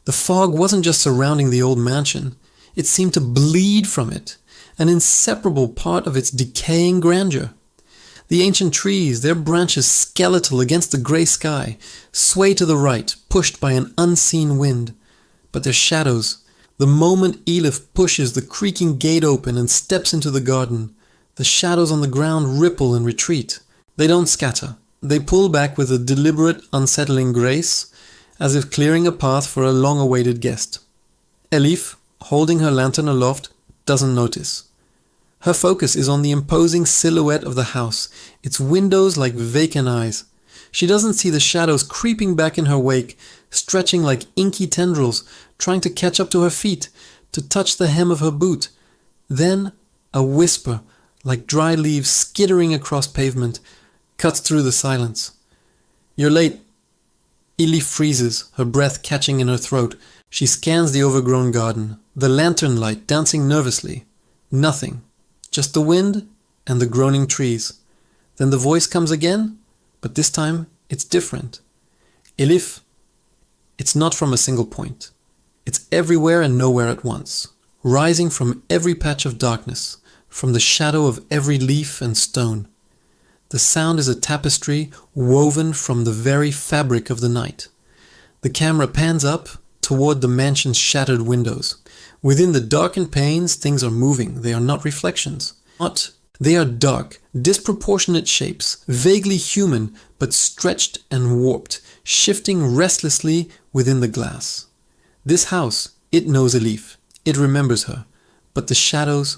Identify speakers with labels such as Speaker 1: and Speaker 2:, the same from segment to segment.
Speaker 1: The fog wasn't just surrounding the old mansion, it seemed to bleed from it, an inseparable part of its decaying grandeur. The ancient trees, their branches skeletal against the grey sky, sway to the right, pushed by an unseen wind. But their shadows, the moment Elif pushes the creaking gate open and steps into the garden, the shadows on the ground ripple and retreat. They don't scatter. They pull back with a deliberate, unsettling grace, as if clearing a path for a long-awaited guest. Elif, holding her lantern aloft, doesn't notice. Her focus is on the imposing silhouette of the house, its windows like vacant eyes. She doesn't see the shadows creeping back in her wake, stretching like inky tendrils, trying to catch up to her feet, to touch the hem of her boot. Then a whisper, like dry leaves skittering across pavement, cuts through the silence. "You're late." Elif freezes, her breath catching in her throat. She scans the overgrown garden, the lantern light dancing nervously. Nothing. Just the wind and the groaning trees. Then the voice comes again, but this time it's different. "Elif, it's not from a single point. It's everywhere and nowhere at once, rising from every patch of darkness, from the shadow of every leaf and stone. The sound is a tapestry woven from the very fabric of the night." The camera pans up toward the mansion's shattered windows. Within the darkened panes, things are moving. They are not reflections. They are dark, disproportionate shapes, vaguely human, but stretched and warped, shifting restlessly within the glass. This house, it knows Elif. It remembers her. But the shadows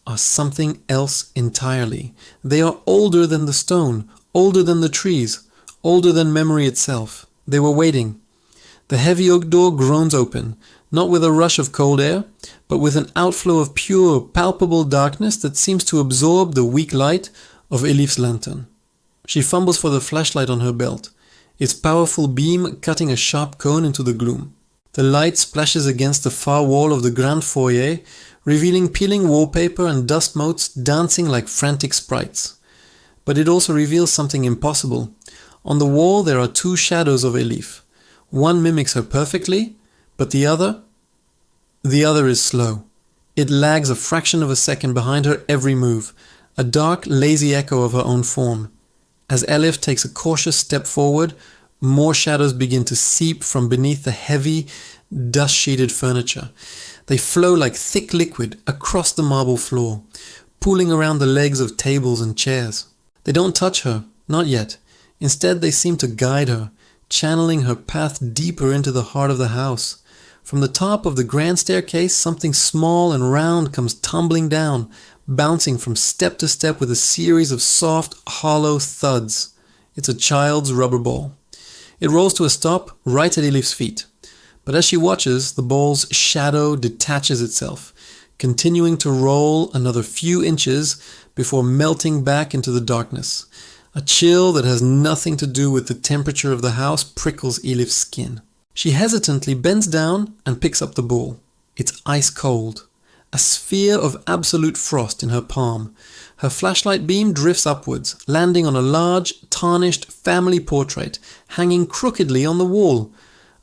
Speaker 1: are something else entirely. They are older than the stone, older than the trees, older than memory itself. They were waiting. The heavy oak door groans open, not with a rush of cold air, but with an outflow of pure, palpable darkness that seems to absorb the weak light of Elif's lantern. She fumbles for the flashlight on her belt, its powerful beam cutting a sharp cone into the gloom. The light splashes against the far wall of the grand foyer, revealing peeling wallpaper and dust motes dancing like frantic sprites. But it also reveals something impossible. On the wall there are two shadows of Elif. One mimics her perfectly, but the other is slow. It lags a fraction of a second behind her every move, a dark, lazy echo of her own form. As Elif takes a cautious step forward, more shadows begin to seep from beneath the heavy, dust-sheeted furniture. They flow like thick liquid across the marble floor, pooling around the legs of tables and chairs. They don't touch her, not yet. Instead, they seem to guide her, channeling her path deeper into the heart of the house. From the top of the grand staircase, something small and round comes tumbling down, bouncing from step to step with a series of soft, hollow thuds. It's a child's rubber ball. It rolls to a stop right at Elif's feet. But as she watches, the ball's shadow detaches itself, continuing to roll another few inches before melting back into the darkness. A chill that has nothing to do with the temperature of the house prickles Elif's skin. She hesitantly bends down and picks up the ball. It's ice cold, a sphere of absolute frost in her palm. Her flashlight beam drifts upwards, landing on a large, tarnished family portrait hanging crookedly on the wall.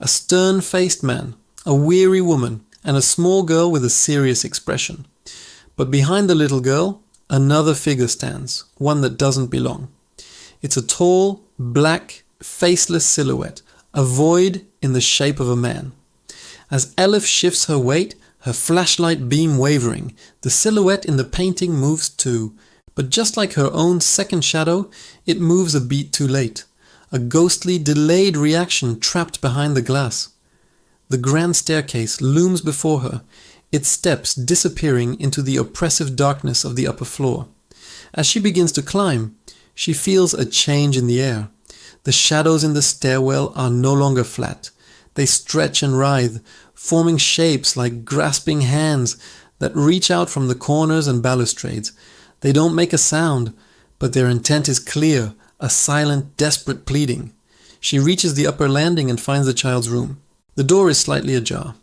Speaker 1: A stern-faced man, a weary woman, and a small girl with a serious expression. But behind the little girl, another figure stands, one that doesn't belong. It's a tall, black, faceless silhouette, a void in the shape of a man. As Elif shifts her weight, her flashlight beam wavering, the silhouette in the painting moves too. But just like her own second shadow, it moves a beat too late. A ghostly, delayed reaction trapped behind the glass. The grand staircase looms before her, its steps disappearing into the oppressive darkness of the upper floor. As she begins to climb, she feels a change in the air. The shadows in the stairwell are no longer flat. They stretch and writhe, forming shapes like grasping hands that reach out from the corners and balustrades. They don't make a sound, but their intent is clear, a silent, desperate pleading. She reaches the upper landing and finds the child's room. The door is slightly ajar.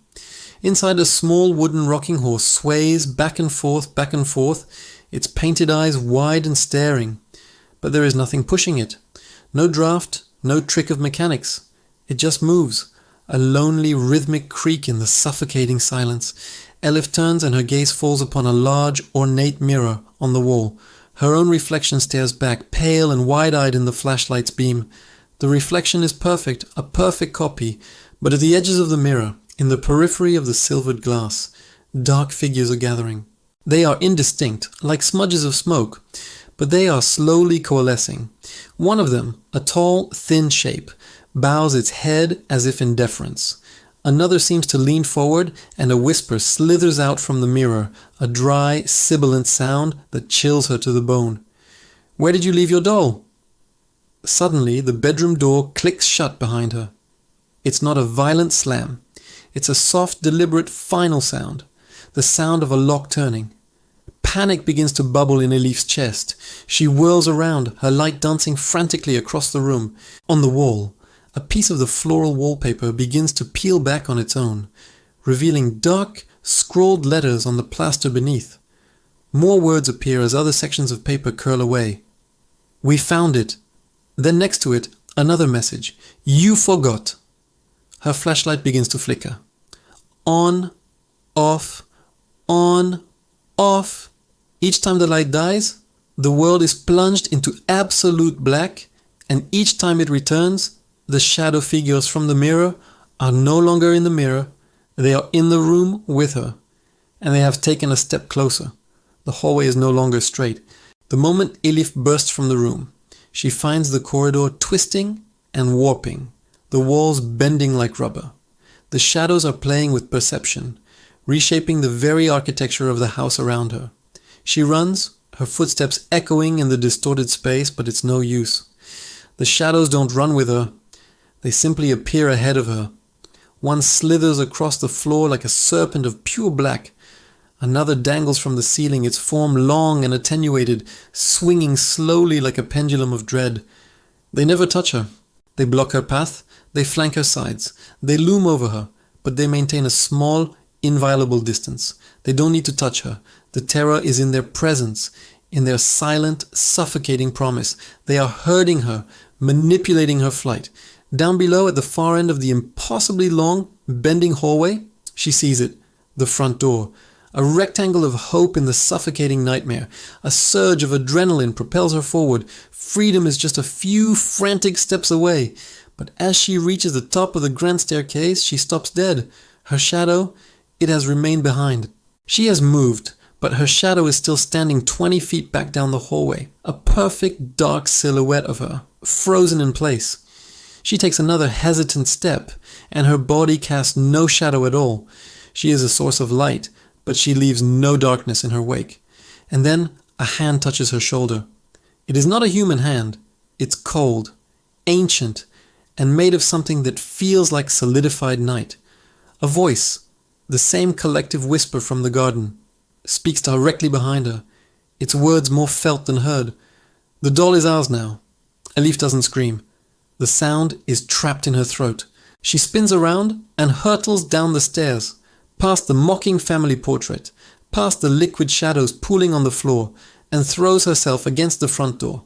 Speaker 1: Inside, a small wooden rocking horse sways back and forth, its painted eyes wide and staring. But there is nothing pushing it. No draft, no trick of mechanics. It just moves, a lonely rhythmic creak in the suffocating silence. Elif turns and her gaze falls upon a large, ornate mirror on the wall. Her own reflection stares back, pale and wide-eyed in the flashlight's beam. The reflection is perfect, a perfect copy, but at the edges of the mirror, in the periphery of the silvered glass, dark figures are gathering. They are indistinct, like smudges of smoke, but they are slowly coalescing. One of them, a tall, thin shape, bows its head as if in deference. Another seems to lean forward, and a whisper slithers out from the mirror, a dry, sibilant sound that chills her to the bone. "Where did you leave your doll?" Suddenly, the bedroom door clicks shut behind her. It's not a violent slam. It's a soft, deliberate, final sound. The sound of a lock turning. Panic begins to bubble in Elif's chest. She whirls around, her light dancing frantically across the room. On the wall, a piece of the floral wallpaper begins to peel back on its own, revealing dark, scrawled letters on the plaster beneath. More words appear as other sections of paper curl away. "We found it." Then next to it, another message. "You forgot." Her flashlight begins to flicker. On, off, on, off. Each time the light dies, the world is plunged into absolute black, and each time it returns, the shadow figures from the mirror are no longer in the mirror, they are in the room with her, and they have taken a step closer. The hallway is no longer straight. The moment Elif bursts from the room, she finds the corridor twisting and warping, the walls bending like rubber. The shadows are playing with perception, reshaping the very architecture of the house around her. She runs, her footsteps echoing in the distorted space, but it's no use. The shadows don't run with her. They simply appear ahead of her. One slithers across the floor like a serpent of pure black. Another dangles from the ceiling, its form long and attenuated, swinging slowly like a pendulum of dread. They never touch her. They block her path. They flank her sides. They loom over her, but they maintain a small, inviolable distance. They don't need to touch her. The terror is in their presence, in their silent, suffocating promise. They are herding her, manipulating her flight. Down below at the far end of the impossibly long, bending hallway, she sees it, the front door. A rectangle of hope in the suffocating nightmare. A surge of adrenaline propels her forward. Freedom is just a few frantic steps away. But as she reaches the top of the grand staircase, she stops dead. Her shadow, it has remained behind. She has moved, but her shadow is still standing 20 feet back down the hallway. A perfect dark silhouette of her, frozen in place. She takes another hesitant step, and her body casts no shadow at all. She is a source of light, but she leaves no darkness in her wake. And then a hand touches her shoulder. It is not a human hand. It's cold, ancient, and made of something that feels like solidified night. A voice, the same collective whisper from the garden, speaks directly behind her, its words more felt than heard. "The doll is ours now." Elif doesn't scream. The sound is trapped in her throat. She spins around and hurtles down the stairs, past the mocking family portrait, past the liquid shadows pooling on the floor, and throws herself against the front door.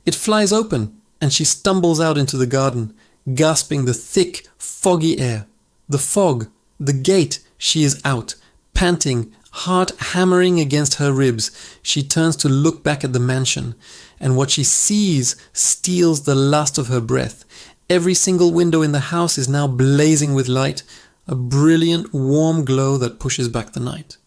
Speaker 1: It flies open, and she stumbles out into the garden, gasping the thick, foggy air. The fog, the gate, she is out, panting, heart hammering against her ribs. She turns to look back at the mansion, and what she sees steals the last of her breath. Every single window in the house is now blazing with light, a brilliant, warm glow that pushes back the night.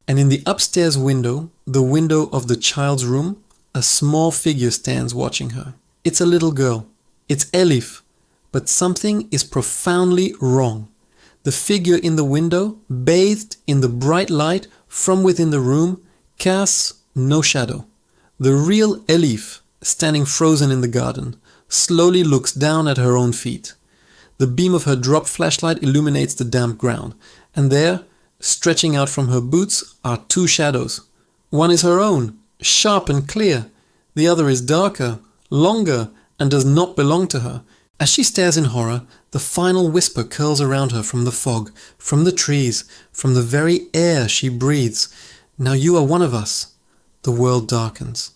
Speaker 1: And in the upstairs window, the window of the child's room, a small figure stands watching her. It's a little girl. It's Elif, but something is profoundly wrong. The figure in the window, bathed in the bright light from within the room, casts no shadow. The real Elif, standing frozen in the garden, slowly looks down at her own feet. The beam of her dropped flashlight illuminates the damp ground, and there, stretching out from her boots, are two shadows. One is her own, sharp and clear. The other is darker, longer, and does not belong to her. As she stares in horror, the final whisper curls around her from the fog, from the trees, from the very air she breathes. "Now you are one of us." The world darkens.